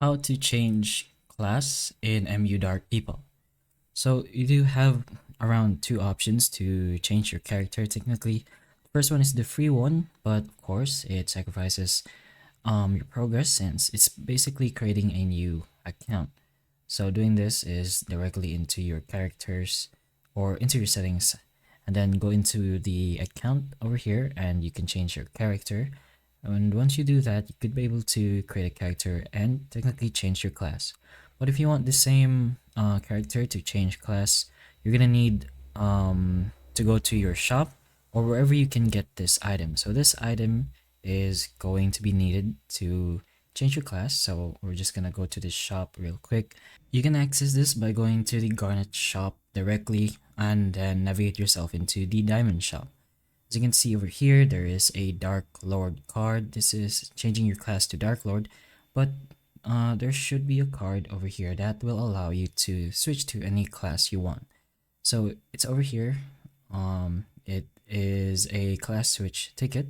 How to change class in MU Dart Epoch. So you do have around two options to change your character technically. The first one is the free one, but of course it sacrifices your progress since it's basically creating a new account. So doing this is directly into your characters or into your settings and then go into the account over here and you can change your character. And once you do that, you could be able to create a character and technically change your class. But if you want the same character to change class, you're gonna need to go to your shop or wherever you can get this item. So this item is going to be needed to change your class. So we're just gonna go to this shop real quick. You can access this by going to the Garnet shop directly and then navigate yourself into the Diamond shop. As you can see over here, there is a Dark Lord card. This is changing your class to Dark Lord, but there should be a card over here that will allow you to switch to any class you want. So it's over here. It is a class switch ticket.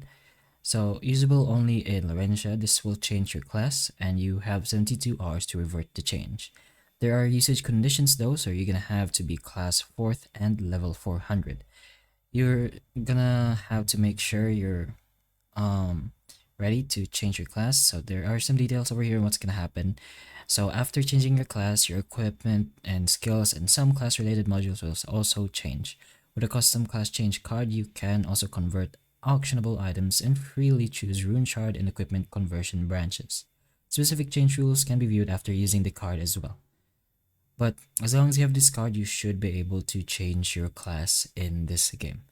So usable only in Laurentia, this will change your class and you have 72 hours to revert the change. There are usage conditions though, so you're gonna have to be class 4th and level 400. You're gonna have to make sure you're um ready to change your class. So there are some details over here on what's gonna happen. So after changing your class, your equipment and skills and some class related modules will also change. With a custom class change card, you can also convert auctionable items and freely choose rune shard and equipment conversion branches. Specific change rules can be viewed after using the card as well. But as long as you have this card, you should be able to change your class in this game.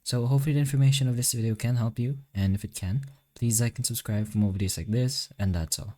So hopefully the information of this video can help you, and if it can, please like and subscribe for more videos like this, and that's all.